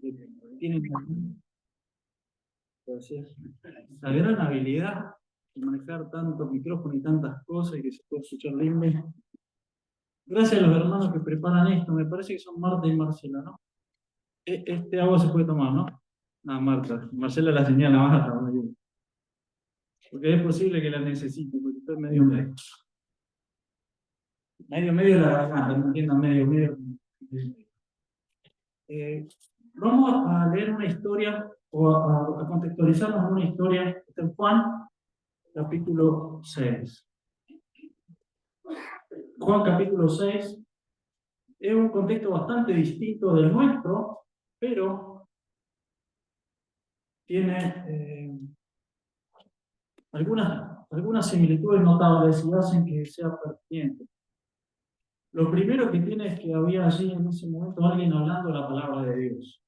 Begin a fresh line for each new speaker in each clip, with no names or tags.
Tienen la gran habilidad de manejar tantos micrófonos y tantas cosas y que se puede escuchar lindo. Gracias a los hermanos que preparan esto, me parece que son Marta y Marcela, ¿no? Este agua se puede tomar, ¿no? Ah, Marta. Marcela la señala a Marta, ¿no? Porque es posible que la necesite, porque estoy medio de la garganta, no entiendo, medio. Eh, Vamos a leer una historia, o a contextualizarnos en una historia, está en Juan, capítulo 6. Juan capítulo 6 es un contexto bastante distinto del nuestro, pero tiene algunas similitudes notables y hacen que sea pertinente. Lo primero que tiene es que había allí en ese momento alguien hablando la palabra de Dios.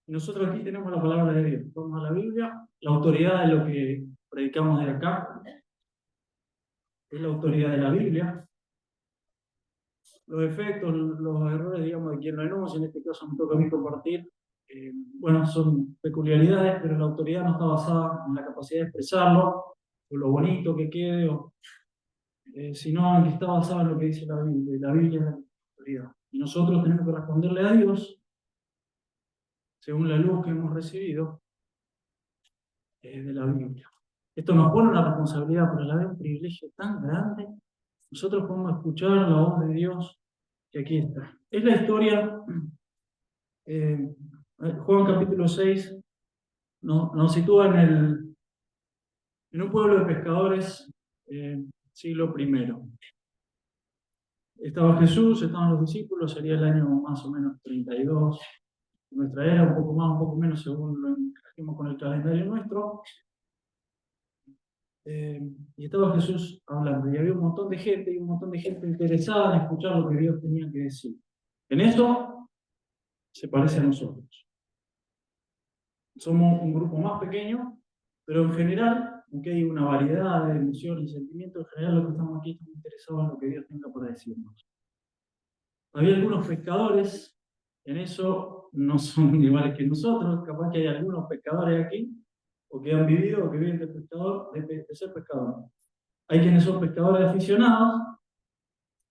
Y nosotros aquí tenemos la palabra de Dios. Vamos a la Biblia, la autoridad de lo que predicamos de acá es la autoridad de la Biblia. Los efectos, los errores, digamos, de quien lo enuncia, en este caso me toca a mí compartir, bueno, son peculiaridades, pero la autoridad no está basada en la capacidad de expresarlo, o lo bonito que quede, sino en que está basada en lo que dice la Biblia. Y la Biblia es la autoridad. Y nosotros tenemos que responderle a Dios, según la luz que hemos recibido de la Biblia. Esto nos pone una responsabilidad, pero a la vez un privilegio tan grande. Nosotros podemos escuchar la voz de Dios que aquí está. Es la historia, Juan capítulo 6 nos sitúa en un pueblo de pescadores, siglo I. Estaba Jesús, estaban los discípulos, sería el año más o menos 32 de nuestra era, un poco más, un poco menos según lo encajemos con el calendario nuestro. Y estaba Jesús hablando, y había un montón de gente, y un montón de gente interesada en escuchar lo que Dios tenía que decir. En eso se parece a nosotros. Somos un grupo más pequeño, pero en general, aunque hay una variedad de emociones y sentimientos, en general los que estamos aquí estamos interesados en lo que Dios tenga para decirnos. Había algunos pescadores, en eso no son iguales que nosotros, capaz que hay algunos pescadores aquí, o que han vivido o que viven de ser pescadores. Hay quienes son pescadores aficionados,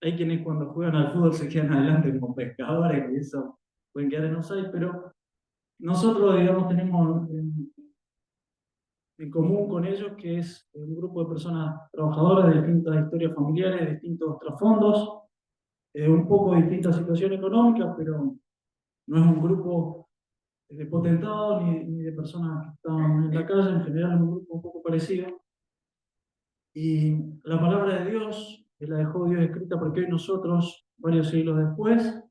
hay quienes cuando juegan al fútbol se quedan adelante como pescadores, y eso pueden quedar en offside, pero nosotros, digamos, tenemos en común con ellos que es un grupo de personas trabajadoras de distintas historias familiares, de distintos trasfondos, un poco de distinta situación económica, pero no es un grupo de potentados ni de personas que están en la calle, en general es un grupo un poco parecido. Y la palabra de Dios, que la dejó Dios escrita porque hoy nosotros, varios siglos después,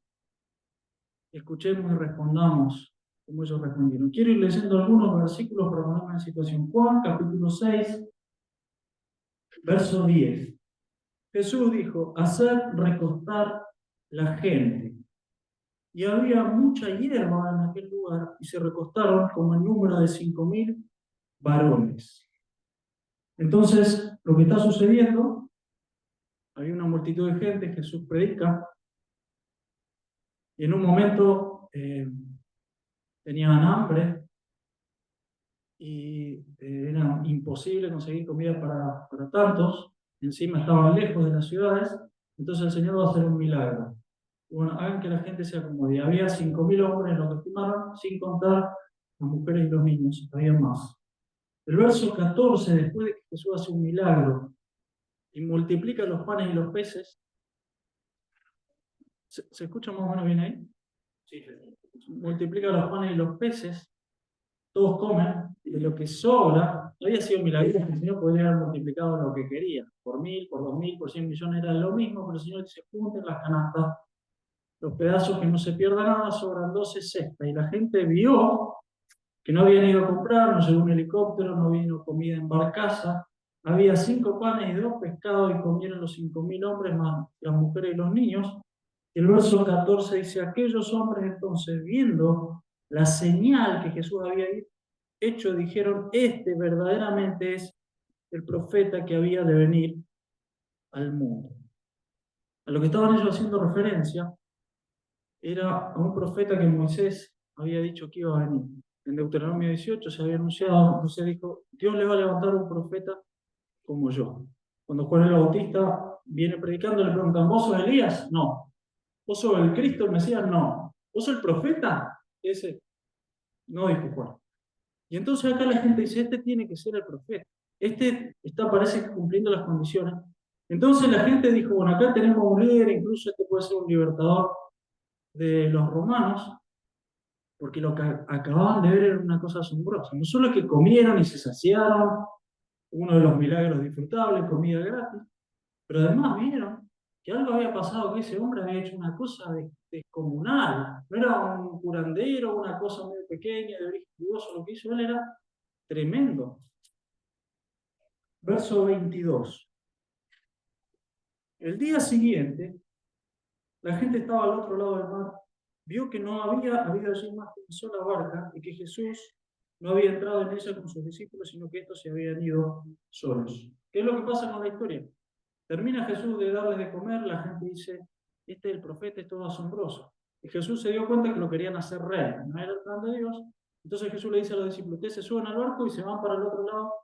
escuchemos y respondamos como ellos respondieron. Quiero ir leyendo algunos versículos para ponerme en situación. Juan, capítulo 6, verso 10. Jesús dijo, haced recostar la gente. Y había mucha hierba en aquel lugar, y se recostaron como el número de 5.000 varones. Entonces, lo que está sucediendo, hay una multitud de gente, Jesús predica, y en un momento tenían hambre, y era imposible conseguir comida para tantos, encima estaban lejos de las ciudades, entonces el Señor va a hacer un milagro. Bueno, hagan que la gente se acomode. Había 5.000 hombres, lo que estimaron, sin contar las mujeres y los niños, había más. El verso 14, después de que Jesús hace un milagro y multiplica los panes y los peces, ¿se escucha más o menos bien ahí? Sí. Multiplica los panes y los peces, todos comen, de lo que sobra, no había sido milagroso, el Señor podría haber multiplicado lo que quería, por 1.000, por 2.000, por 100 millones era lo mismo, pero el Señor dice, junten las canastas, los pedazos que no se pierda nada, sobran 12 cestas, y la gente vio que no habían ido a comprar, no llegó un helicóptero, no vino comida en barcaza, había 5 panes y 2 pescados y comieron los 5.000 hombres más las mujeres y los niños. El verso 14 dice, aquellos hombres entonces viendo la señal que Jesús había hecho, dijeron, este verdaderamente es el profeta que había de venir al mundo. A lo que estaban ellos haciendo referencia era a un profeta que Moisés había dicho que iba a venir. En Deuteronomio 18 se había anunciado, Moisés dijo, Dios le va a levantar un profeta como yo. Cuando Juan el Bautista viene predicando, le preguntan, ¿vos sos Elías? No. ¿Vos sos el Cristo, el Mesías? No. ¿Vos sos el profeta? Ese, no, dijo Juan. Y entonces acá la gente dice, este tiene que ser el profeta. Este está, parece, cumpliendo las condiciones. Entonces la gente dijo, bueno, acá tenemos un líder, incluso este puede ser un libertador de los romanos, porque lo que acababan de ver era una cosa asombrosa. No solo que comieron y se saciaron, uno de los milagros disfrutables, comida gratis, pero además vieron que algo había pasado, que ese hombre había hecho una cosa descomunal. No era un curandero, una cosa muy pequeña, de origen dudoso, lo que hizo él era tremendo. Verso 22. El día siguiente, la gente estaba al otro lado del mar, vio que no había habido allí más que una sola barca y que Jesús no había entrado en ella con sus discípulos, sino que estos se habían ido solos. ¿Qué es lo que pasa con la historia? Termina Jesús de darles de comer, la gente dice, este es el profeta, es todo asombroso. Y Jesús se dio cuenta que lo querían hacer rey, no era el plan de Dios. Entonces Jesús le dice a los discípulos, ustedes se suben al barco y se van para el otro lado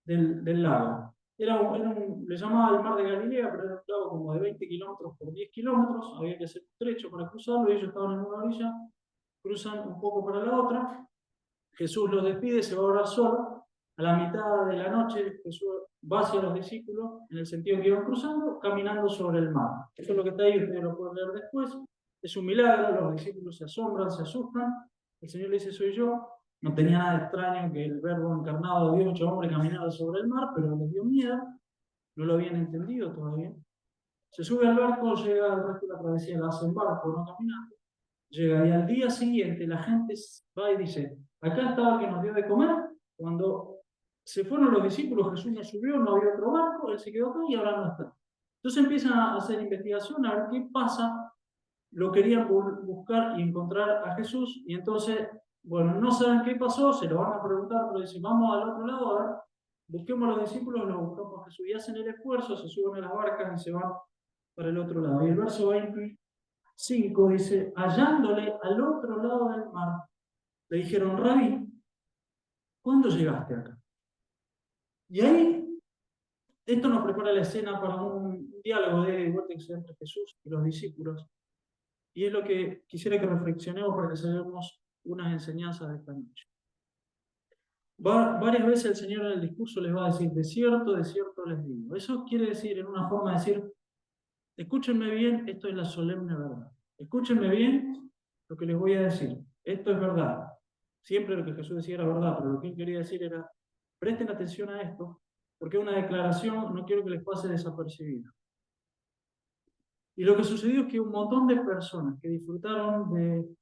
del lago. Le llamaba el mar de Galilea, pero era un lago como de 20 kilómetros por 10 kilómetros, había que hacer un trecho para cruzarlo, y ellos estaban en una orilla, cruzan un poco para la otra, Jesús los despide, se va a orar solo, a la mitad de la noche Jesús va hacia los discípulos, en el sentido que iban cruzando, caminando sobre el mar. Esto es lo que está ahí, ustedes lo pueden leer después, es un milagro, los discípulos se asombran, se asustan, el Señor le dice, soy yo. No tenía nada de extraño que el verbo encarnado de Dios hecho hombre caminara sobre el mar, pero les dio miedo, no lo habían entendido todavía. Se sube al barco, llega al resto de la travesía, la hace en barco, no caminando. Llega y al día siguiente la gente va y dice, acá estaba el que nos dio de comer, cuando se fueron los discípulos, Jesús no subió, no había otro barco, él se quedó acá y ahora no está. Entonces empiezan a hacer investigación, a ver qué pasa, lo querían buscar y encontrar a Jesús, y entonces, bueno, no saben qué pasó, se lo van a preguntar, pero dicen, vamos al otro lado, a ver, busquemos a los discípulos, lo buscamos a Jesús, y hacen el esfuerzo, se suben a las barcas y se van para el otro lado. Y el verso 25 dice, hallándole al otro lado del mar, le dijeron, Rabí, ¿cuándo llegaste acá? Y ahí, esto nos prepara la escena para un diálogo de vuelta entre Jesús y los discípulos. Y es lo que quisiera que reflexionemos para que saquemos unas enseñanzas de esta noche. Varias veces el Señor en el discurso les va a decir, de cierto les digo. Eso quiere decir, en una forma de decir, escúchenme bien, esto es la solemne verdad. Escúchenme bien lo que les voy a decir. Esto es verdad. Siempre lo que Jesús decía era verdad, pero lo que él quería decir era, presten atención a esto, porque una declaración no quiero que les pase desapercibida. Y lo que sucedió es que un montón de personas que disfrutaron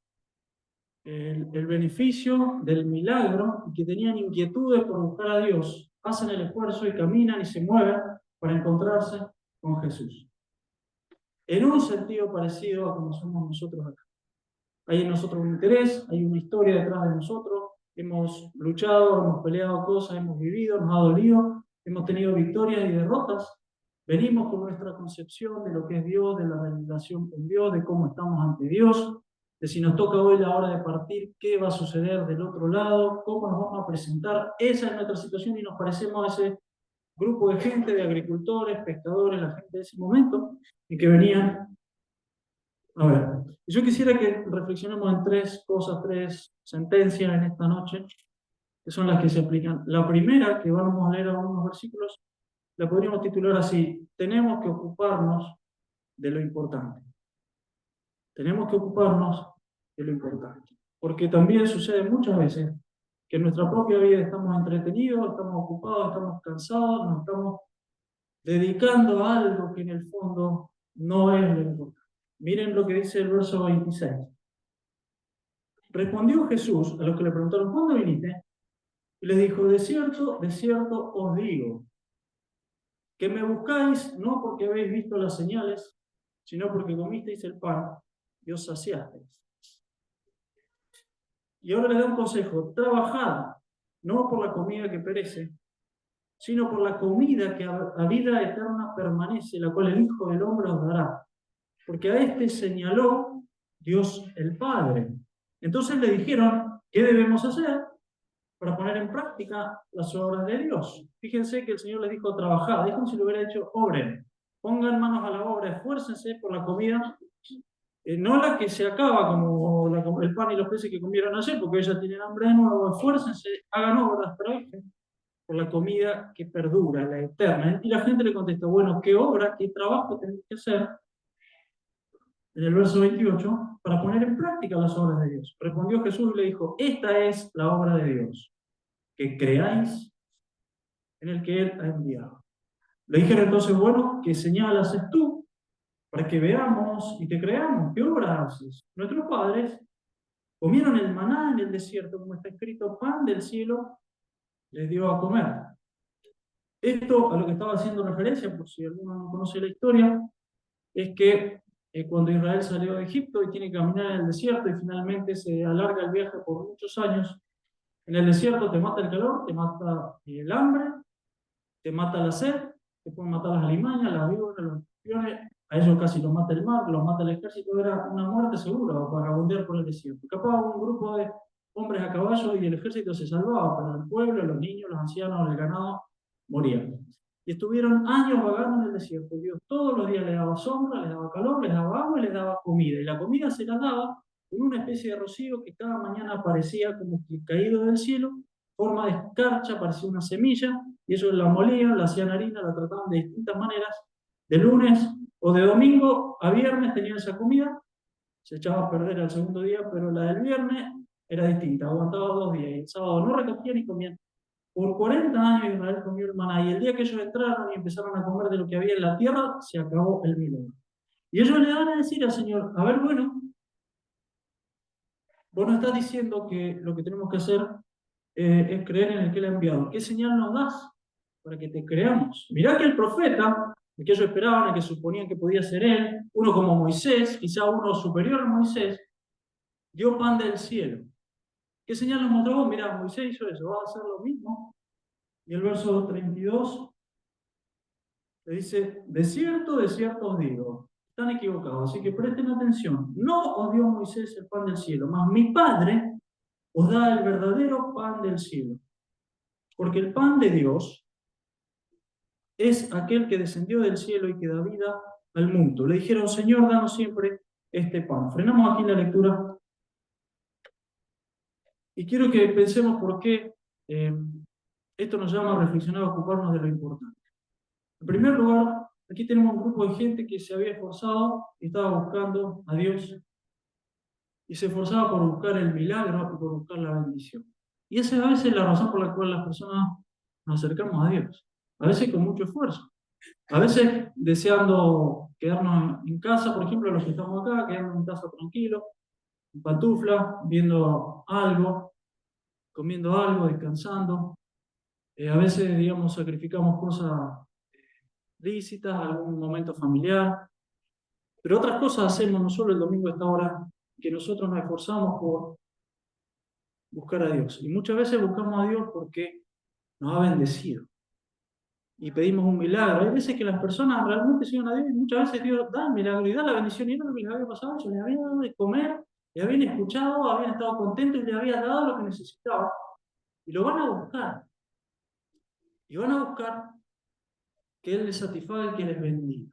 el beneficio del milagro y que tenían inquietudes por buscar a Dios, hacen el esfuerzo y caminan y se mueven para encontrarse con Jesús. En un sentido parecido a como somos nosotros acá. Hay en nosotros un interés, hay una historia detrás de nosotros, hemos luchado, hemos peleado cosas, hemos vivido, nos ha dolido, hemos tenido victorias y derrotas. Venimos con nuestra concepción de lo que es Dios, de la relación con Dios, de cómo estamos ante Dios, de si nos toca hoy la hora de partir, qué va a suceder del otro lado, cómo nos vamos a presentar. Esa es nuestra situación y nos parecemos a ese grupo de gente, de agricultores, pescadores, la gente de ese momento, y que venían. A ver, yo quisiera que reflexionemos en tres cosas, tres sentencias en esta noche, que son las que se aplican. La primera, que vamos a leer algunos versículos, la podríamos titular así: tenemos que ocuparnos de lo importante. Tenemos que ocuparnos de lo importante. Porque también sucede muchas veces que en nuestra propia vida estamos entretenidos, estamos ocupados, estamos cansados, nos estamos dedicando a algo que en el fondo no es lo importante. Miren lo que dice el verso 26. Respondió Jesús a los que le preguntaron, ¿cuándo viniste? Y les dijo, de cierto os digo, que me buscáis no porque habéis visto las señales, sino porque comisteis el pan y os saciasteis. Y ahora les da un consejo, trabajad, no por la comida que perece, sino por la comida que a vida eterna permanece, la cual el Hijo del Hombre os dará. Porque a este señaló Dios el Padre. Entonces le dijeron, ¿qué debemos hacer para poner en práctica las obras de Dios? Fíjense que el Señor les dijo trabajar, es como si lo hubiera dicho obren, pongan manos a la obra, esfuércense por la comida, no la que se acaba como el pan y los peces que comieron ayer, porque ellos tienen hambre de nuevo, esfuércense, hagan obras, trabajen por la comida que perdura, la eterna. Y la gente le contestó, bueno, ¿qué obra, qué trabajo tenemos que hacer? En el verso 28, para poner en práctica las obras de Dios. Respondió Jesús y le dijo, esta es la obra de Dios, que creáis en el que Él ha enviado. Le dijeron entonces, bueno, ¿qué señal haces tú para que veamos y que creamos? ¿Qué obra haces? Nuestros padres comieron el maná en el desierto, como está escrito, pan del cielo les dio a comer. Esto a lo que estaba haciendo referencia, por si alguno no conoce la historia, es que cuando Israel salió de Egipto y tiene que caminar en el desierto y finalmente se alarga el viaje por muchos años, en el desierto te mata el calor, te mata el hambre, te mata la sed, te pueden matar las alimañas, las víboras, los escorpiones, a ellos casi los mata el mar, los mata el ejército, era una muerte segura para vagabundear por el desierto. Capaz un grupo de hombres a caballo y el ejército se salvaba, pero el pueblo, los niños, los ancianos, el ganado morían. Y estuvieron años vagando en el desierto. Dios todos los días les daba sombra, les daba calor, les daba agua y les daba comida. Y la comida se la daba con una especie de rocío que cada mañana aparecía como que caído del cielo, forma de escarcha, parecía una semilla, y ellos la molían, la hacían harina, la trataban de distintas maneras. De lunes o de domingo a viernes tenían esa comida, se echaba a perder al segundo día, pero la del viernes era distinta, aguantaba 2 días, y el sábado no recogían y comían. Por 40 años Israel comió el maná, y el día que ellos entraron y empezaron a comer de lo que había en la tierra, se acabó el milagro. Y ellos le van a decir al Señor, a ver, bueno, vos nos estás diciendo que lo que tenemos que hacer es creer en el que Él ha enviado. ¿Qué señal nos das para que te creamos? Mirá que el profeta, el que ellos esperaban, el que suponían que podía ser él, uno como Moisés, quizá uno superior a Moisés, dio pan del cielo. ¿Qué señal nos mostró vos? Mirá, Moisés hizo eso, va a hacer lo mismo. Y el verso 32 le dice, de cierto os digo, están equivocados, así que presten atención. No os dio Moisés el pan del cielo, mas mi Padre os da el verdadero pan del cielo. Porque el pan de Dios es aquel que descendió del cielo y que da vida al mundo. Le dijeron, Señor, danos siempre este pan. Frenamos aquí la lectura y quiero que pensemos por qué esto nos llama a reflexionar, a ocuparnos de lo importante. En primer lugar, aquí tenemos un grupo de gente que se había esforzado y estaba buscando a Dios y se esforzaba por buscar el milagro y por buscar la bendición. Y esa es a veces la razón por la cual las personas nos acercamos a Dios, a veces con mucho esfuerzo. A veces deseando quedarnos en casa, por ejemplo, los que estamos acá, quedarnos en casa tranquilos, en pantufla, viendo algo, comiendo algo, descansando. A veces, digamos, sacrificamos cosas lícitas, algún momento familiar, pero otras cosas hacemos no solo el domingo a esta hora, que nosotros nos esforzamos por buscar a Dios. Y muchas veces buscamos a Dios porque nos ha bendecido y pedimos un milagro. Hay veces que las personas realmente siguen a Dios y muchas veces Dios da el milagro y da la bendición. Y no lo que les había pasado, ellos les había dado de comer, le habían escuchado, habían estado contentos y le había dado lo que necesitaban. Y lo van a buscar. Y van a buscar que Él les satisfaga y que les bendiga.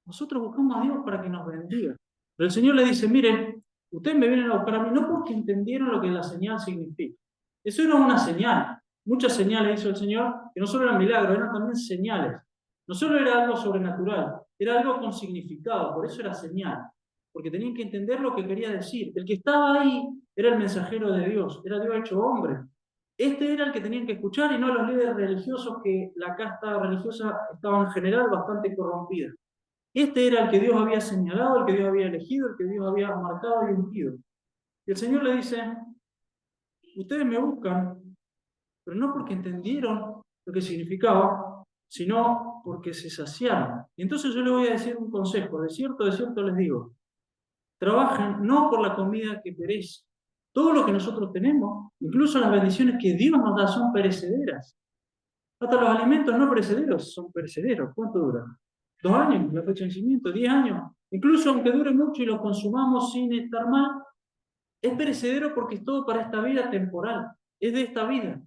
Nosotros buscamos a Dios para que nos bendiga. Pero el Señor le dice, miren, ustedes me vienen a buscar a mí no porque entendieron lo que la señal significa. Eso era una señal. Muchas señales hizo el Señor, que no solo eran milagros, eran también señales. No solo era algo sobrenatural, era algo con significado, por eso era señal. Porque tenían que entender lo que quería decir. El que estaba ahí era el mensajero de Dios, era Dios hecho hombre. Este era el que tenían que escuchar y no los líderes religiosos que la casta religiosa estaba en general bastante corrompida. Este era el que Dios había señalado, el que Dios había elegido, el que Dios había marcado y ungido. Y el Señor le dice, ustedes me buscan, pero no porque entendieron lo que significaba, sino porque se saciaron. Y entonces yo le voy a decir un consejo, de cierto les digo, trabajen no por la comida que perece. Todo lo que nosotros tenemos, incluso las bendiciones que Dios nos da, son perecederas. Hasta los alimentos no perecederos son perecederos. ¿Cuánto duran? 2 años, la fecha de vencimiento, 10 años. incluso aunque dure mucho y lo consumamos sin estar mal, es perecedero porque es todo para esta vida temporal, es de esta vida.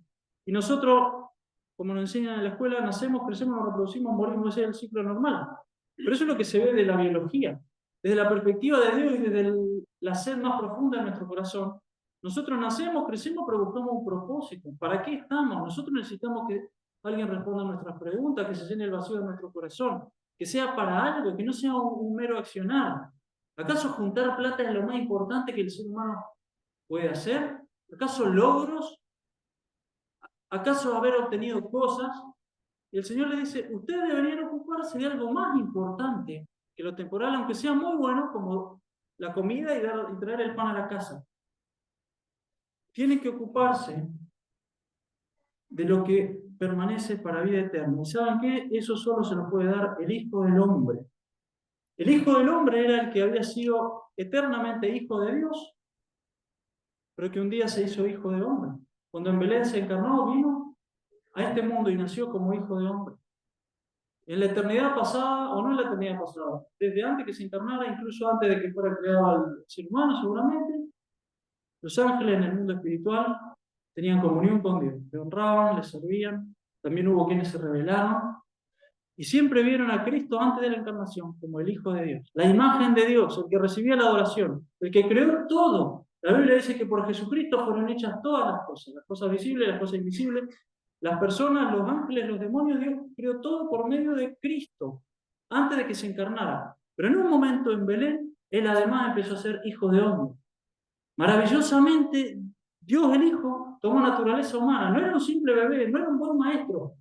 Y nosotros, como nos enseñan en la escuela, nacemos, crecemos, nos reproducimos, morimos, ese es el ciclo normal. Pero eso es lo que se ve de la biología. Desde la perspectiva de Dios y desde la sed más profunda de nuestro corazón, nosotros nacemos, crecemos, pero buscamos un propósito. ¿Para qué estamos? Nosotros necesitamos que alguien responda a nuestras preguntas, que se llene el vacío de nuestro corazón, que sea para algo, que no sea un mero accionar. ¿Acaso juntar plata es lo más importante que el ser humano puede hacer? ¿Acaso logros? ¿Acaso haber obtenido cosas? Y el Señor le dice, ustedes deberían ocuparse de algo más importante que lo temporal, aunque sea muy bueno, como la comida y traer el pan a la casa. Tienen que ocuparse de lo que permanece para vida eterna. ¿Y saben qué? Eso solo se lo puede dar el Hijo del Hombre. El Hijo del Hombre era el que había sido eternamente Hijo de Dios, pero que un día se hizo Hijo de Hombre. Cuando en Belén se encarnó, vino a este mundo y nació como Hijo de Hombre. En la eternidad pasada, o no en la eternidad pasada, desde antes que se encarnara, incluso antes de que fuera creado el ser humano, seguramente, los ángeles en el mundo espiritual tenían comunión con Dios, le honraban, le servían, también hubo quienes se rebelaron, y siempre vieron a Cristo antes de la encarnación como el Hijo de Dios, la imagen de Dios, el que recibía la adoración, el que creó todo. La Biblia dice que por Jesucristo fueron hechas todas las cosas visibles, las cosas invisibles, las personas, los ángeles, los demonios. Dios creó todo por medio de Cristo, antes de que se encarnara. Pero en un momento en Belén, Él además empezó a ser Hijo de hombre. Maravillosamente, Dios el Hijo tomó naturaleza humana. No era un simple bebé, no era un buen maestro.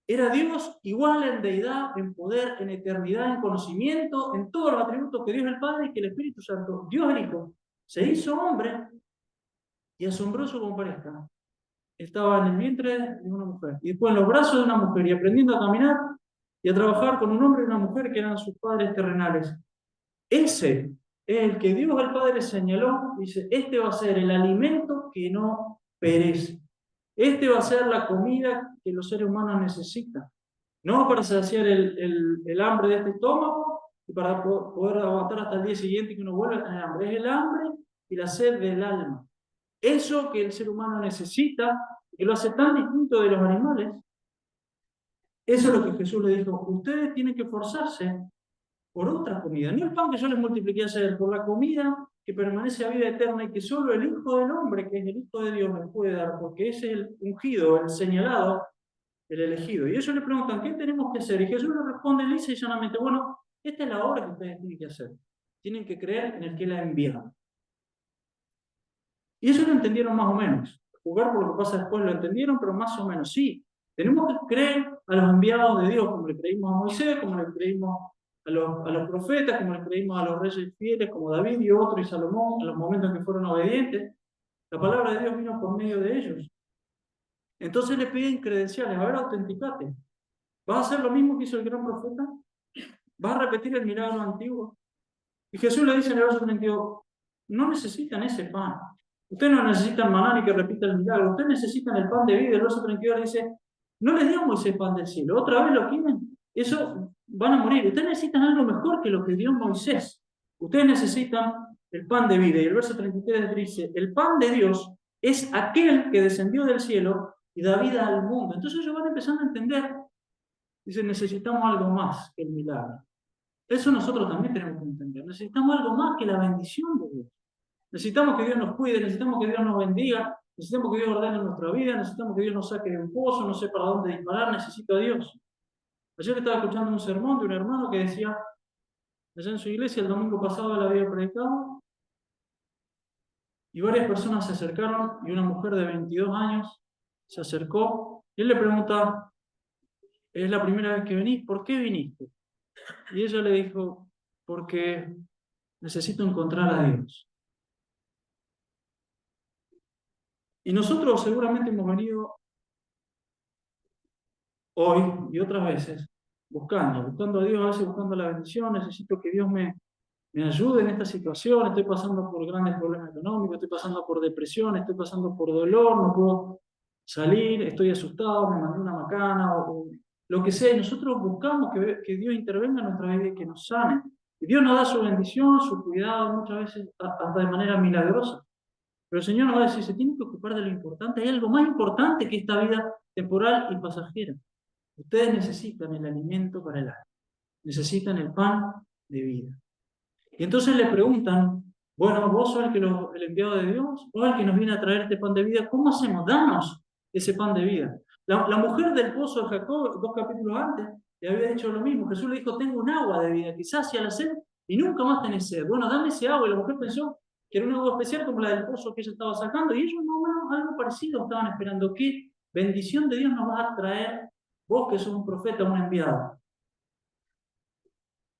Era Dios igual en deidad, en poder, en eternidad, en conocimiento, en todos los atributos que Dios el Padre y que el Espíritu Santo. Dios el Hijo se hizo hombre y, asombroso como parezca, estaba en el vientre de una mujer y después en los brazos de una mujer y aprendiendo a caminar y a trabajar con un hombre y una mujer que eran sus padres terrenales. Ese es el que Dios el Padre señaló, dice, este va a ser el alimento que no perece. Este va a ser la comida que los seres humanos necesitan. No para saciar el hambre de este estómago y para poder aguantar hasta el día siguiente que uno vuelva a tener hambre. Es el hambre y la sed del alma. Eso que el ser humano necesita, que lo hace tan distinto de los animales, eso es lo que Jesús le dijo. Ustedes tienen que esforzarse por otra comida. No el pan que yo les multipliqué ayer, por la comida que permanece a vida eterna y que solo el Hijo del Hombre, que es el Hijo de Dios, les puede dar, porque es el ungido, el señalado, el elegido. Y ellos le preguntan, ¿qué tenemos que hacer? Y Jesús les responde lisa y llanamente, bueno, esta es la obra que ustedes tienen que hacer. Tienen que creer en el que la ha enviado. Y ellos lo entendieron más o menos. Jugar por lo que pasa después lo entendieron, pero más o menos sí. Tenemos que creer a los enviados de Dios, como le creímos a Moisés, como le creímos a los profetas, como le creímos a los reyes fieles, como David y otros, y Salomón, en los momentos en que fueron obedientes. La palabra de Dios vino por medio de ellos. Entonces le piden credenciales, a ver, autenticate. ¿Vas a hacer lo mismo que hizo el gran profeta? ¿Vas a repetir el milagro antiguo? Y Jesús le dice en el verso 32, no necesitan ese pan. Ustedes no necesitan maná ni que repita el milagro. Ustedes necesitan el pan de vida. El verso 32 le dice, no les dio Moisés pan del cielo. ¿Otra vez lo quieren? Eso van a morir. Ustedes necesitan algo mejor que lo que dio Moisés. Ustedes necesitan el pan de vida. Y el verso 33 dice, el pan de Dios es aquel que descendió del cielo y da vida al mundo. Entonces ellos van empezando a entender. Dicen, necesitamos algo más que el milagro. Eso nosotros también tenemos que entender. Necesitamos algo más que la bendición de Dios. Necesitamos que Dios nos cuide, necesitamos que Dios nos bendiga, necesitamos que Dios ordene nuestra vida, necesitamos que Dios nos saque de un pozo, no sé para dónde disparar, necesito a Dios. Ayer estaba escuchando un sermón de un hermano que decía, allá en su iglesia el domingo pasado él había predicado, y varias personas se acercaron, y una mujer de 22 años se acercó, y él le pregunta, ¿es la primera vez que venís? ¿Por qué viniste? Y ella le dijo, porque necesito encontrar a Dios. Y nosotros seguramente hemos venido hoy y otras veces buscando a Dios, a veces buscando la bendición. Necesito que Dios me ayude en esta situación. Estoy pasando por grandes problemas económicos, estoy pasando por depresión, estoy pasando por dolor, no puedo salir, estoy asustado, me mandé una macana o lo que sea. Y nosotros buscamos que Dios intervenga en nuestra vida y que nos sane. Y Dios nos da su bendición, su cuidado, muchas veces hasta de manera milagrosa. Pero el Señor nos va a decir, se tiene que ocupar de lo importante. Hay algo más importante que esta vida temporal y pasajera. Ustedes necesitan el alimento para el alma. Necesitan el pan de vida. Y entonces le preguntan, bueno, vos sos el enviado de Dios, o el que nos viene a traer este pan de vida, ¿cómo hacemos? Danos ese pan de vida. La mujer del pozo de Jacob, 2 capítulos antes, le había dicho lo mismo. Jesús le dijo, tengo un agua de vida, quizás hacia la sed y nunca más tenés sed. Bueno, dame ese agua. Y la mujer pensó que era un agua especial como la del pozo que ella estaba sacando, y ellos más o menos algo parecido estaban esperando. ¿Qué bendición de Dios nos vas a traer vos que sos un profeta, un enviado?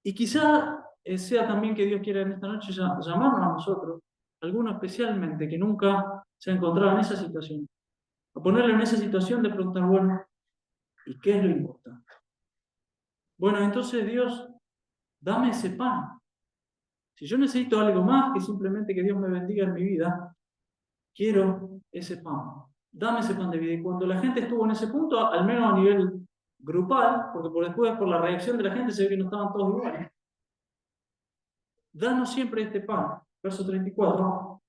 Y quizá sea también que Dios quiera en esta noche llamarnos a nosotros, alguno especialmente que nunca se ha encontrado en esa situación, a ponerle en esa situación de preguntar, bueno, ¿y qué es lo importante? Bueno, entonces Dios, dame ese pan. Si yo necesito algo más que simplemente que Dios me bendiga en mi vida, quiero ese pan. Dame ese pan de vida. Y cuando la gente estuvo en ese punto, al menos a nivel grupal, porque por después por la reacción de la gente se ve que no estaban todos iguales, danos siempre este pan. Verso 34.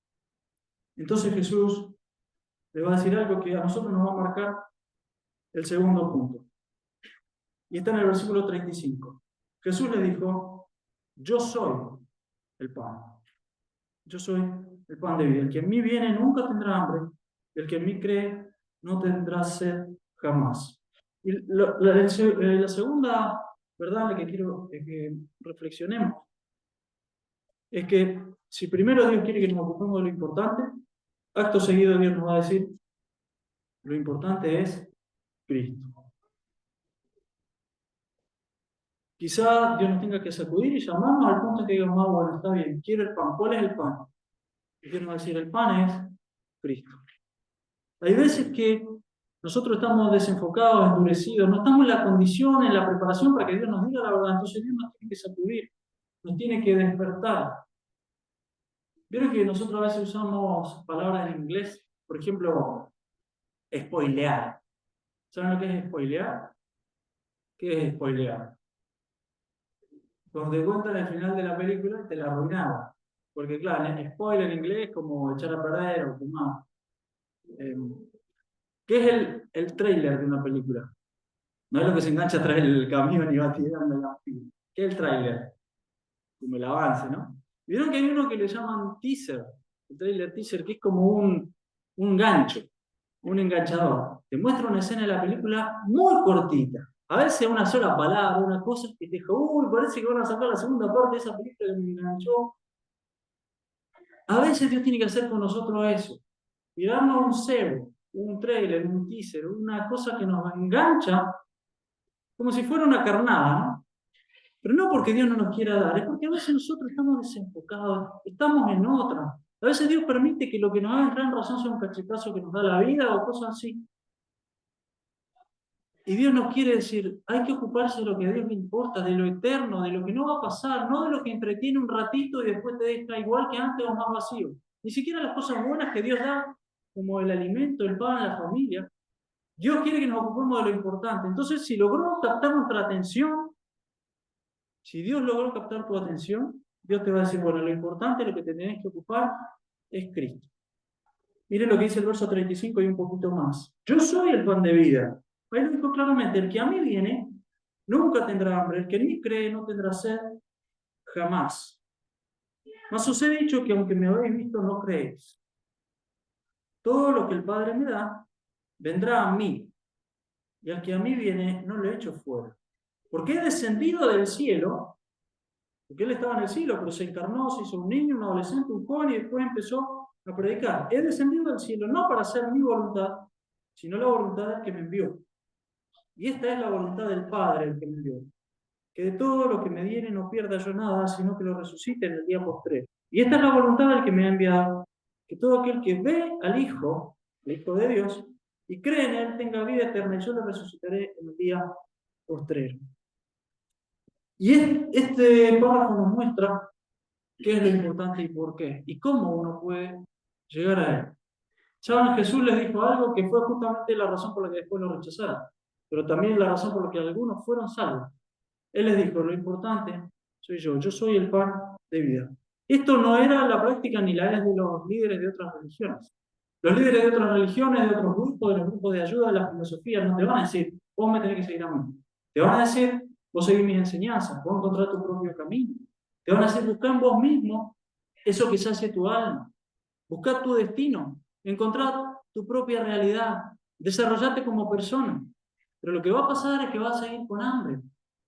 Entonces Jesús le va a decir algo que a nosotros nos va a marcar el segundo punto. Y está en el versículo 35. Jesús le dijo, yo soy el pan. Yo soy el pan de vida. El que en mí viene nunca tendrá hambre. El que en mí cree no tendrá sed jamás. Y la segunda verdad en la que quiero que reflexionemos es que si primero Dios quiere que nos ocupemos de lo importante, acto seguido Dios nos va a decir, lo importante es Cristo. Quizá Dios nos tenga que sacudir y llamarnos al punto que digamos, bueno, está bien, quiero el pan. ¿Cuál es el pan? Y Dios nos va a decir, el pan es Cristo. Hay veces que nosotros estamos desenfocados, endurecidos, no estamos en la condición, en la preparación para que Dios nos diga la verdad. Entonces Dios nos tiene que sacudir, nos tiene que despertar. Vieron que nosotros a veces usamos palabras en inglés, por ejemplo, spoilear. ¿Saben lo que es spoilear? ¿Qué es spoilear? Cuando te cuentan el final de la película te la arruinaron. Porque claro, spoiler en inglés es como echar a perder o quemar. ¿Qué es el trailer de una película? No es lo que se engancha atrás del camión y va tirando la película. ¿Qué es el trailer? Como el avance, ¿no? Vieron que hay uno que le llaman teaser, el trailer teaser, que es como un gancho, un enganchador. Te muestra una escena de la película muy cortita. A veces una sola palabra, una cosa que te dijo, uy, parece que van a sacar la segunda parte de esa película que me enganchó. A veces Dios tiene que hacer con nosotros eso. Y darnos un cebo, un trailer, un teaser, una cosa que nos engancha, como si fuera una carnada, ¿no? Pero no porque Dios no nos quiera dar, es porque a veces nosotros estamos desenfocados, estamos en otra. A veces Dios permite que lo que nos haga entrar en razón sea un cachetazo que nos da la vida o cosas así. Y Dios nos quiere decir, hay que ocuparse de lo que a Dios le importa, de lo eterno, de lo que no va a pasar, no de lo que entretiene un ratito y después te deja igual que antes o más vacío. Ni siquiera las cosas buenas que Dios da, como el alimento, el pan, la familia. Dios quiere que nos ocupemos de lo importante. Entonces, si logró captar nuestra atención, si Dios logró captar tu atención, Dios te va a decir, bueno, lo importante, lo que te tenés que ocupar es Cristo. Miren lo que dice el verso 35 y un poquito más. Yo soy el pan de vida. Ahí lo dijo claramente, el que a mí viene nunca tendrá hambre, el que en mí cree no tendrá sed jamás. Mas os he dicho que aunque me habéis visto, no creéis. Todo lo que el Padre me da, vendrá a mí, y al que a mí viene, no lo echo fuera. Porque he descendido del cielo, porque él estaba en el cielo, pero se encarnó, se hizo un niño, un adolescente, un joven, y después empezó a predicar. He descendido del cielo, no para hacer mi voluntad, sino la voluntad del que me envió. Y esta es la voluntad del Padre, el que me envió. Que de todo lo que me diere no pierda yo nada, sino que lo resucite en el día postrero. Y esta es la voluntad del que me ha enviado, que todo aquel que ve al Hijo, el Hijo de Dios, y cree en Él, tenga vida eterna, y yo le resucitaré en el día postrero. Y este párrafo nos muestra qué es lo importante y por qué, y cómo uno puede llegar a Él. ¿Saben? Jesús les dijo algo que fue justamente la razón por la que después lo rechazaron, pero también la razón por la que algunos fueron salvos. Él les dijo, lo importante soy yo soy el pan de vida. Esto no era la práctica ni la es de los líderes de otras religiones. Los líderes de otras religiones, de otros grupos, de los grupos de ayuda, de la filosofía, no te van a decir, vos me tenés que seguir a mí. Te van a decir, vos seguís mis enseñanzas, vos encontrás tu propio camino. Te van a decir, buscá en vos mismo eso que sacie tu alma. Buscá tu destino, encontrá tu propia realidad, desarrollate como persona. Pero lo que va a pasar es que vas a ir con hambre.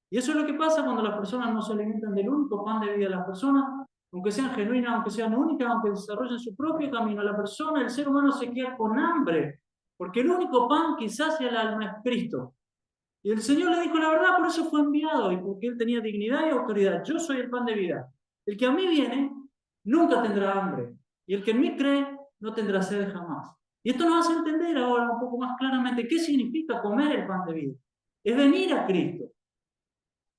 Y eso es lo que pasa cuando las personas no se alimentan del único pan de vida. Las personas, aunque sean genuinas, aunque sean únicas, aunque desarrollen su propio camino, la persona, el ser humano se queda con hambre. Porque el único pan que sacia el alma es Cristo. Y el Señor le dijo la verdad, por eso fue enviado, y porque Él tenía dignidad y autoridad. Yo soy el pan de vida. El que a mí viene, nunca tendrá hambre. Y el que en mí cree, no tendrá sed jamás. Y esto nos hace entender ahora un poco más claramente qué significa comer el pan de vida. Es venir a Cristo.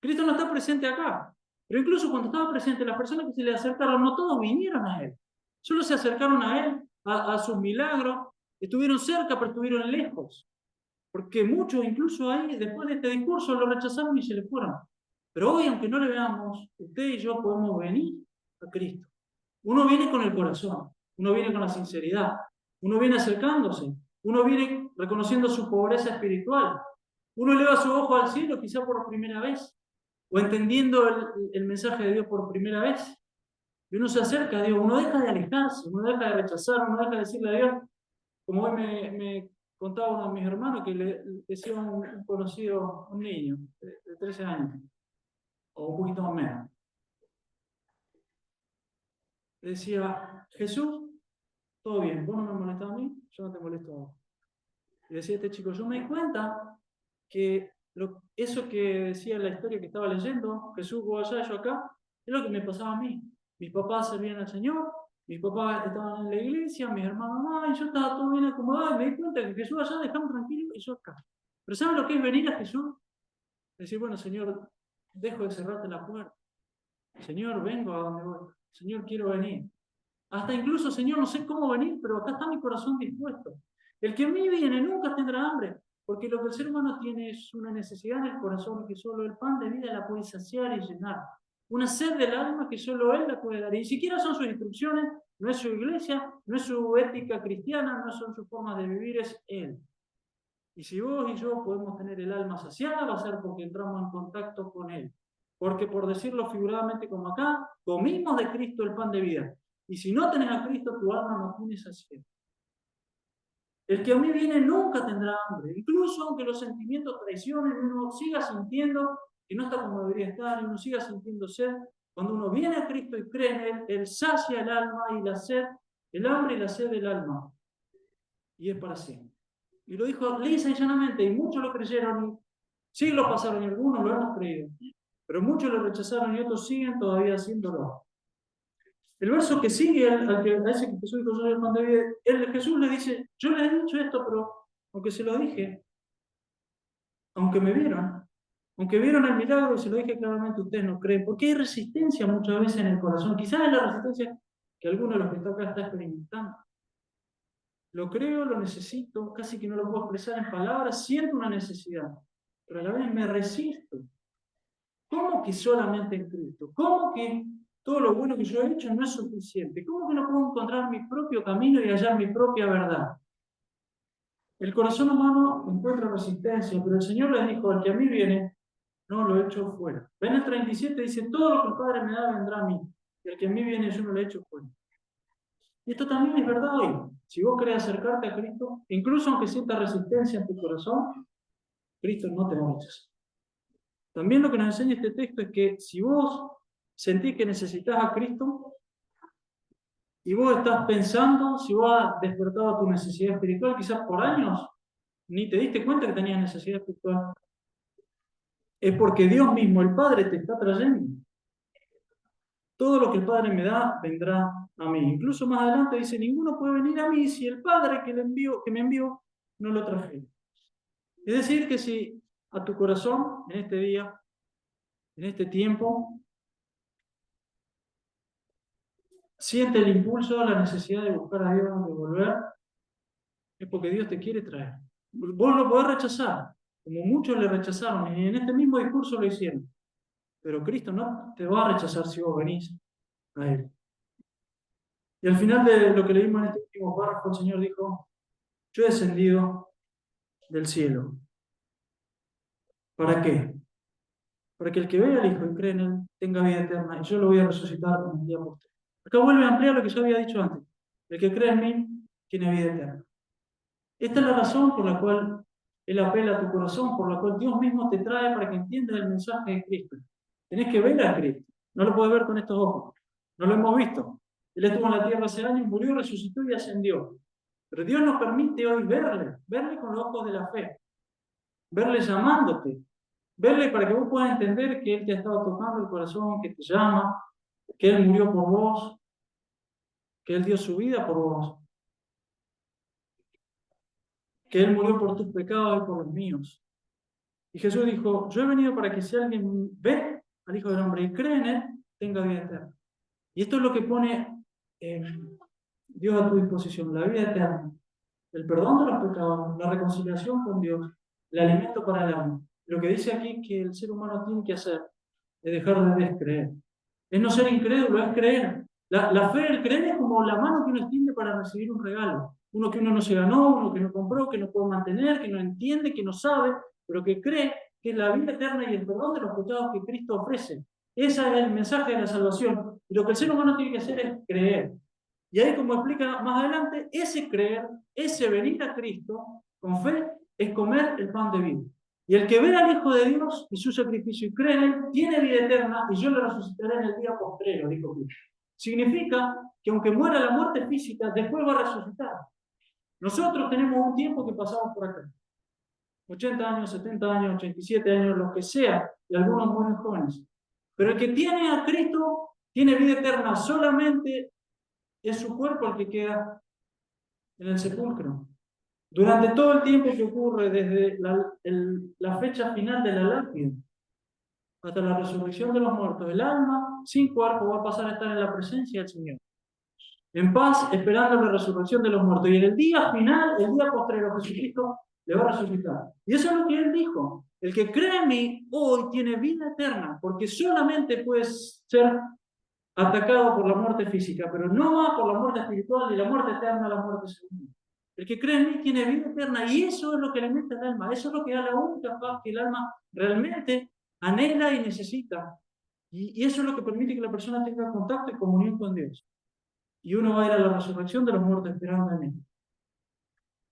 Cristo no está presente acá. Pero incluso cuando estaba presente, las personas que se le acercaron, no todos vinieron a Él. Solo se acercaron a Él, a sus milagros. Estuvieron cerca, pero estuvieron lejos. Porque muchos, incluso ahí, después de este discurso, lo rechazaron y se le fueron. Pero hoy, aunque no le veamos, usted y yo podemos venir a Cristo. Uno viene con el corazón, uno viene con la sinceridad, uno viene acercándose, uno viene reconociendo su pobreza espiritual, uno eleva su ojo al cielo quizá por primera vez, o entendiendo el mensaje de Dios por primera vez, y uno se acerca a Dios, uno deja de alejarse, uno deja de rechazar, uno deja de decirle a Dios, como hoy me contaba uno de mis hermanos que le decía un conocido, un niño de 13 años, o un poquito menos, le decía, Jesús, todo bien, vos no me molestás a mí, yo no te molesto a vos. Y decía este chico, yo me di cuenta que eso que decía la historia que estaba leyendo, Jesús vos allá, yo acá, es lo que me pasaba a mí. Mis papás servían al Señor, mis papás estaban en la iglesia, mis hermanos no, y yo estaba todo bien acomodado, y me di cuenta que Jesús allá dejaba tranquilo y yo acá. Pero ¿saben lo que es venir a Jesús? Decir, bueno, Señor, dejo de cerrarte la puerta. Señor, vengo a donde voy. Señor, quiero venir. Hasta incluso, Señor, no sé cómo venir, pero acá está mi corazón dispuesto. El que a mí viene nunca tendrá hambre, porque lo que el ser humano tiene es una necesidad en el corazón que solo el pan de vida la puede saciar y llenar. Una sed del alma que solo Él la puede dar. Y ni siquiera son sus instrucciones, no es su iglesia, no es su ética cristiana, no son sus formas de vivir, es Él. Y si vos y yo podemos tener el alma saciada, va a ser porque entramos en contacto con Él. Porque por decirlo figuradamente como acá, comimos de Cristo el pan de vida. Y si no tenés a Cristo, tu alma no tiene saciedad. El que a mí viene nunca tendrá hambre. Incluso aunque los sentimientos traicionen, uno siga sintiendo que no está como debería estar, y uno siga sintiendo sed. Cuando uno viene a Cristo y cree en Él, Él sacia el alma y la sed, el hambre y la sed del alma. Y es para siempre. Y lo dijo lisa y llanamente, y muchos lo creyeron, y siglos pasaron y algunos lo hemos creído. Pero muchos lo rechazaron y otros siguen todavía haciéndolo. El verso que sigue a ese que Jesús dijo, yo soy el pan de vida, Jesús le dice, yo les he dicho esto, pero aunque se lo dije, aunque me vieron, aunque vieron el milagro y se lo dije claramente, ustedes no creen, porque hay resistencia muchas veces en el corazón, quizás es la resistencia que alguno de los que está acá está experimentando. Lo creo, lo necesito, casi que no lo puedo expresar en palabras, siento una necesidad, pero a la vez me resisto. ¿Cómo que solamente en Cristo? ¿Cómo que todo lo bueno que yo he hecho no es suficiente? ¿Cómo que no puedo encontrar mi propio camino y hallar mi propia verdad? El corazón humano encuentra resistencia, pero el Señor les dijo, al que a mí viene, no lo echo fuera. Ven el 37, dice, todo lo que el Padre me da vendrá a mí, y el que a mí viene yo no lo echo fuera. Y esto también es verdad hoy. Si vos querés acercarte a Cristo, incluso aunque sientas resistencia en tu corazón, Cristo no te va a rechazar. También lo que nos enseña este texto es que si vos sentís que necesitas a Cristo y vos estás pensando, si vos has despertado tu necesidad espiritual, quizás por años ni te diste cuenta que tenías necesidad espiritual, es porque Dios mismo, el Padre, te está trayendo. Todo lo que el Padre me da, vendrá a mí. Incluso más adelante dice, ninguno puede venir a mí si el Padre que me envió no lo traje. Es decir, que si a tu corazón, en este día, en este tiempo, siente el impulso, la necesidad de buscar a Dios, de volver, es porque Dios te quiere traer. Vos lo podés rechazar, como muchos le rechazaron, y en este mismo discurso lo hicieron. Pero Cristo no te va a rechazar si vos venís a Él. Y al final de lo que leímos en este último párrafo, el Señor dijo, yo he descendido del cielo. ¿Para qué? Para que el que vea al Hijo y cree en Él tenga vida eterna, y yo lo voy a resucitar en el día posterior. Acá vuelve a ampliar lo que yo había dicho antes. El que cree en mí tiene vida eterna. Esta es la razón por la cual Él apela a tu corazón, por la cual Dios mismo te trae para que entiendas el mensaje de Cristo. Tenés que ver a Cristo. No lo puedes ver con estos ojos. No lo hemos visto. Él estuvo en la tierra hace años, murió, resucitó y ascendió. Pero Dios nos permite hoy verle con los ojos de la fe, verle llamándote, verle para que vos puedas entender que Él te ha estado tocando el corazón, que te llama, que Él murió por vos, que Él dio su vida por vos, que Él murió por tus pecados y por los míos. Y Jesús dijo, yo he venido para que si alguien ve al Hijo del Hombre y cree en Él, tenga vida eterna. Y esto es lo que pone Dios a tu disposición, la vida eterna, el perdón de los pecados, la reconciliación con Dios, el alimento para el alma. Lo que dice aquí que el ser humano tiene que hacer es dejar de descreer. Es no ser incrédulo, es creer. La fe, el creer es como la mano que uno extiende para recibir un regalo. Uno que uno no se ganó, uno que no compró, que no puede mantener, que no entiende, que no sabe, pero que cree que es la vida eterna y el perdón de los pecados que Cristo ofrece. Ese es el mensaje de la salvación. Y lo que el ser humano tiene que hacer es creer. Y ahí, como explica más adelante, ese creer, ese venir a Cristo con fe, es comer el pan de vida. Y el que ve al Hijo de Dios y su sacrificio y cree en Él, tiene vida eterna y yo le resucitaré en el día postrero, dijo Cristo. Significa que aunque muera la muerte física, después va a resucitar. Nosotros tenemos un tiempo que pasamos por acá. 80 años, 70 años, 87 años, lo que sea, y algunos mueren jóvenes. Pero el que tiene a Cristo tiene vida eterna, solamente es su cuerpo el que queda en el sepulcro. Durante todo el tiempo que ocurre desde la fecha final de la lápida hasta la resurrección de los muertos, el alma sin cuerpo va a pasar a estar en la presencia del Señor, en paz, esperando la resurrección de los muertos. Y en el día final, el día postrero, Jesucristo le va a resucitar. Y eso es lo que Él dijo. El que cree en mí hoy tiene vida eterna, porque solamente puedes ser atacado por la muerte física, pero no va por la muerte espiritual ni la muerte eterna, la muerte segunda. El que cree en mí tiene vida eterna y eso es lo que alimenta el alma, eso es lo que da la única paz que el alma realmente anhela y necesita. Y eso es lo que permite que la persona tenga contacto y comunión con Dios. Y uno va a ir a la resurrección de los muertos esperando en Él.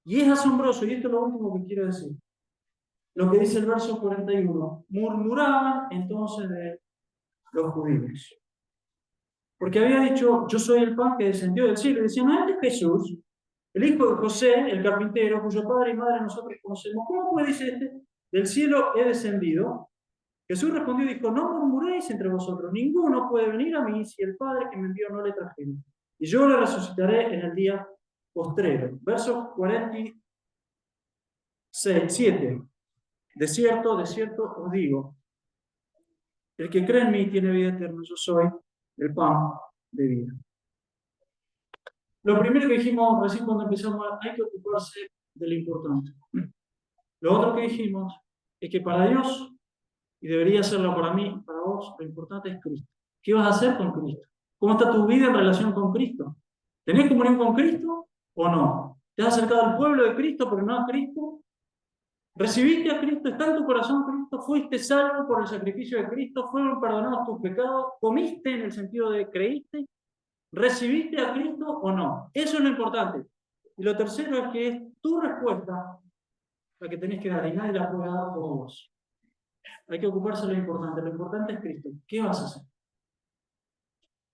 Y es asombroso, y esto es lo último que quiero decir. Lo que dice el verso 41. Murmuraban entonces de los judíos. Porque había dicho, yo soy el pan que descendió del cielo. Y decían, no, este es Jesús, el hijo de José, el carpintero, cuyo padre y madre nosotros conocemos. ¿Cómo puede decir este? Del cielo he descendido. Jesús respondió y dijo, no murmuréis entre vosotros. Ninguno puede venir a mí si el Padre que me envió no le trajere. Y yo le resucitaré en el día postrero. Verso 47. De cierto os digo, el que cree en mí tiene vida eterna. Yo soy el pan de vida. Lo primero que dijimos recién cuando empezamos, hay que ocuparse de lo importante. Lo otro que dijimos es que para Dios, y debería serlo para mí, para vos, lo importante es Cristo. ¿Qué vas a hacer con Cristo? ¿Cómo está tu vida en relación con Cristo? ¿Tenés comunión con Cristo o no? ¿Te has acercado al pueblo de Cristo pero no a Cristo? ¿Recibiste a Cristo? ¿Está en tu corazón Cristo? ¿Fuiste salvo por el sacrificio de Cristo? ¿Fueron perdonados tus pecados? ¿Comiste en el sentido de creíste? ¿Recibiste a Cristo o no? Eso es lo importante. Y lo tercero es que es tu respuesta la que tenés que dar y nadie la puede dar por vos. Hay que ocuparse de lo importante. Lo importante es Cristo. ¿Qué vas a hacer?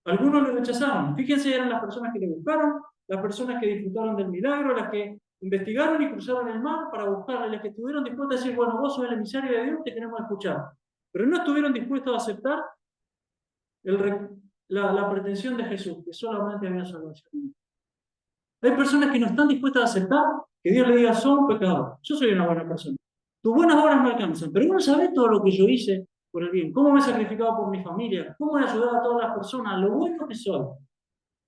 Algunos lo rechazaron. Fíjense, eran las personas que le buscaron, las personas que disfrutaron del milagro, las que investigaron y cruzaron el mar para buscarle, las que estuvieron dispuestas a decir, bueno, vos sos el emisario de Dios, te queremos escuchar. Pero no estuvieron dispuestos a aceptar la pretensión de Jesús, que solamente había salvación. Hay personas que no están dispuestas a aceptar que Dios le diga, son pecadores. Yo soy una buena persona. Tus buenas obras no alcanzan, pero uno sabe todo lo que yo hice por el bien, cómo me he sacrificado por mi familia, cómo he ayudado a todas las personas, lo bueno que soy.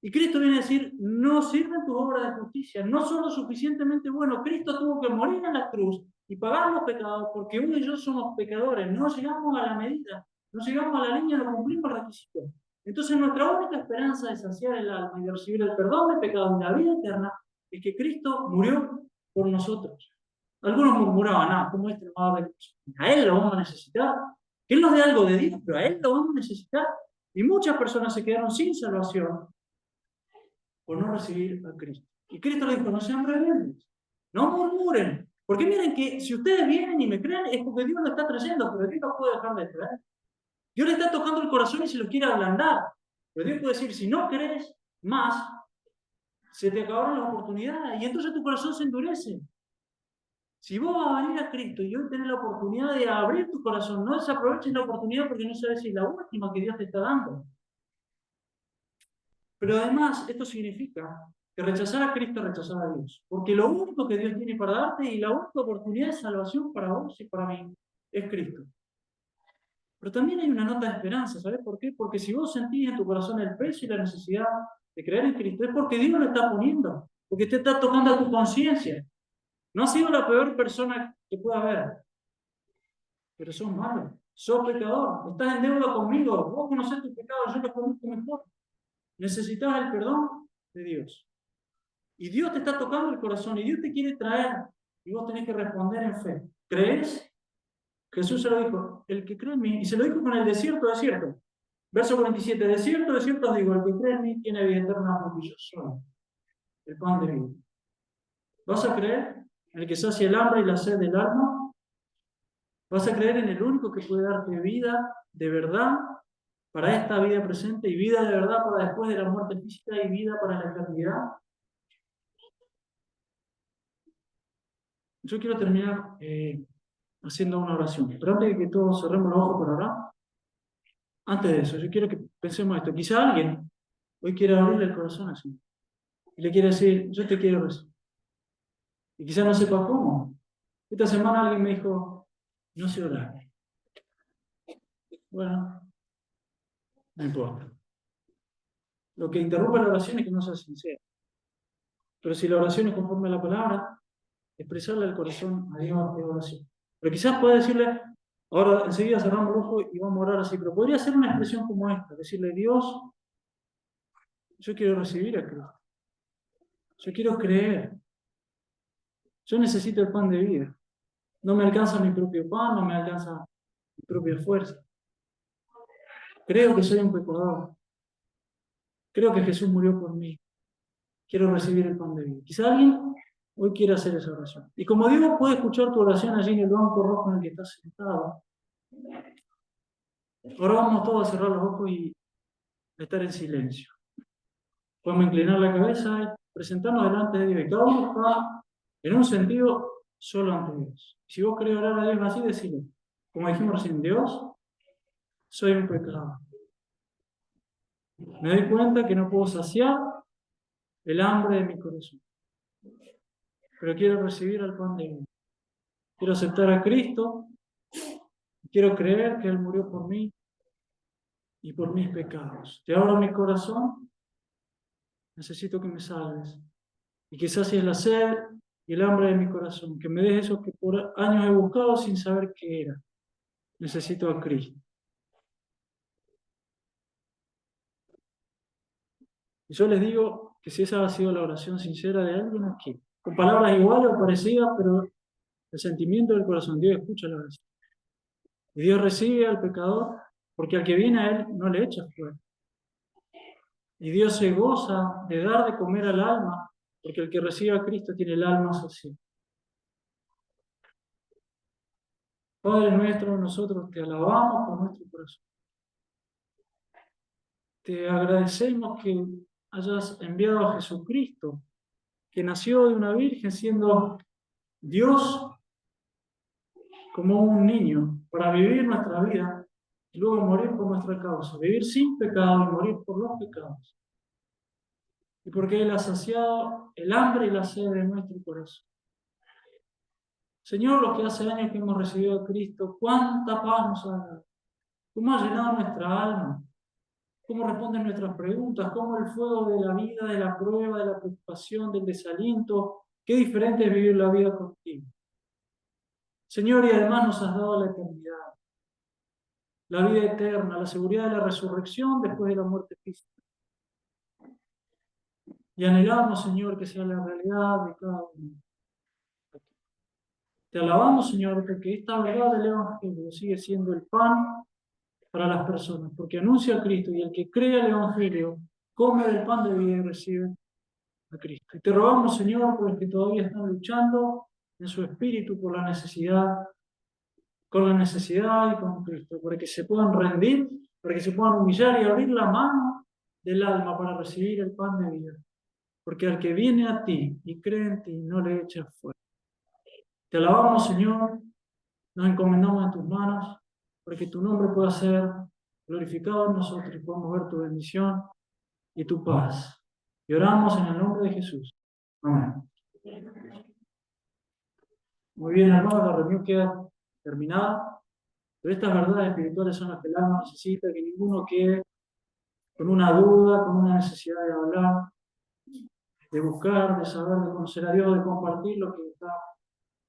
Y Cristo viene a decir, no sirven tus obras de justicia, no son lo suficientemente buenos. Cristo tuvo que morir en la cruz y pagar los pecados porque uno y yo somos pecadores, no llegamos a la medida no llegamos a la línea, no cumplimos el requisito. Entonces nuestra única esperanza de saciar el alma y de recibir el perdón de pecados y la vida eterna es que Cristo murió por nosotros. Algunos murmuraban, ¿cómo este no va a ver? A Él lo vamos a necesitar. Que Él nos dé algo de Dios, pero a Él lo vamos a necesitar. Y muchas personas se quedaron sin salvación por no recibir a Cristo. Y Cristo le dijo, no sean rebeldes, no murmuren. Porque miren que si ustedes vienen y me creen es porque Dios lo está trayendo, pero Dios no puede dejar de traer. Dios le está tocando el corazón y se lo quiere ablandar. Pero Dios puede decir, si no crees más, se te acabaron las oportunidades y entonces tu corazón se endurece. Si vos vas a venir a Cristo y hoy tenés la oportunidad de abrir tu corazón, no desaproveches la oportunidad porque no sabes si es la última que Dios te está dando. Pero además, esto significa que rechazar a Cristo es rechazar a Dios. Porque lo único que Dios tiene para darte y la única oportunidad de salvación para vos y para mí es Cristo. Pero también hay una nota de esperanza, ¿sabes por qué? Porque si vos sentís en tu corazón el peso y la necesidad de creer en Cristo, es porque Dios lo está poniendo, porque te está tocando a tu conciencia. No has sido la peor persona que pueda haber, pero sos malo, sos pecador, estás en deuda conmigo, vos conocés tus pecados, yo los conozco mejor. Necesitas el perdón de Dios. Y Dios te está tocando el corazón y Dios te quiere traer y vos tenés que responder en fe. ¿Crees? Jesús se lo dijo, el que cree en mí, y se lo dijo con el desierto, desierto. Verso 47, desierto, desierto os digo, el que cree en mí tiene vida eterna porque yo soy el pan de vida. ¿Vas a creer en el que sacia el hambre y la sed del alma? ¿Vas a creer en el único que puede darte vida de verdad para esta vida presente y vida de verdad para después de la muerte física y vida para la eternidad? Yo quiero terminar haciendo una oración, pero antes de que todos cerremos los ojos por orar, antes de eso, yo quiero que pensemos esto. Quizá alguien hoy quiere abrirle el corazón así y le quiere decir, yo te quiero recibir. Y quizá no sepa cómo. Esta semana alguien me dijo, no sé orar. Bueno, no importa. Lo que interrumpe la oración es que no sea sincera. Pero si la oración es conforme a la palabra, expresarle al corazón a Dios de oración. Pero quizás puede decirle, ahora enseguida cerramos el ojo y vamos a orar así, pero podría ser una expresión como esta, decirle, Dios, yo quiero recibir a Cristo. Yo quiero creer. Yo necesito el pan de vida. No me alcanza mi propio pan, no me alcanza mi propia fuerza. Creo que soy un pecador. Creo que Jesús murió por mí. Quiero recibir el pan de vida. Quizá alguien hoy quiera hacer esa oración. Y como Dios puede escuchar tu oración allí en el banco rojo en el que estás sentado, ahora vamos todos a cerrar los ojos y a estar en silencio. Podemos inclinar la cabeza y presentarnos delante de Dios. Y cada uno está en un sentido solo ante Dios. Si vos querés orar a Dios así, decilo. Como dijimos recién, Dios, soy un pecador. Me doy cuenta que no puedo saciar el hambre de mi corazón. Pero quiero recibir el pan de vida. Quiero aceptar a Cristo. Quiero creer que Él murió por mí y por mis pecados. Te abro mi corazón. Necesito que me salves. Y que sacies la sed y el hambre de mi corazón. Que me des eso que por años he buscado sin saber qué era. Necesito a Cristo. Y yo les digo que si esa ha sido la oración sincera de alguien aquí, con palabras iguales o parecidas, pero el sentimiento del corazón, Dios escucha la oración. Y Dios recibe al pecador, porque al que viene a Él no le echa fuera. Y Dios se goza de dar de comer al alma, porque el que recibe a Cristo tiene el alma saciada. Padre nuestro, nosotros te alabamos con nuestro corazón. Te agradecemos que hayas enviado a Jesucristo, que nació de una virgen siendo Dios como un niño, para vivir nuestra vida y luego morir por nuestra causa, vivir sin pecado y morir por los pecados. Y porque Él ha saciado el hambre y la sed de nuestro corazón. Señor, lo que hace años que hemos recibido a Cristo, cuánta paz nos ha dado, cómo ha llenado nuestra alma, cómo responden nuestras preguntas, cómo el fuego de la vida, de la prueba, de la preocupación, del desaliento, qué diferente es vivir la vida contigo. Señor, y además nos has dado la eternidad. la vida eterna, la seguridad de la resurrección después de la muerte física. Y anhelamos, Señor, que sea la realidad de cada uno. Te alabamos, Señor, porque esta verdad del Evangelio sigue siendo el pan para las personas, porque anuncia a Cristo y el que cree el Evangelio come del pan de vida y recibe a Cristo. Y te rogamos, Señor, por los que todavía están luchando en su espíritu por la necesidad, con la necesidad y con Cristo, para que se puedan rendir, para que se puedan humillar y abrir la mano del alma para recibir el pan de vida. Porque al que viene a ti y cree en ti, no le echas fuera. Te alabamos, Señor, nos encomendamos en tus manos, para que tu nombre pueda ser glorificado en nosotros y podamos ver tu bendición y tu paz. Y oramos en el nombre de Jesús. Amén. Muy bien, hermanos, la reunión queda terminada. Pero estas verdades espirituales son las que el alma necesita, que ninguno quede con una duda, con una necesidad de hablar, de buscar, de saber, de conocer a Dios, de compartir lo que está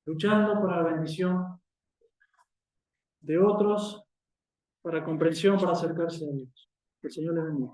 luchando para la bendición de otros, para comprensión, para acercarse a Dios. Que el Señor les bendiga.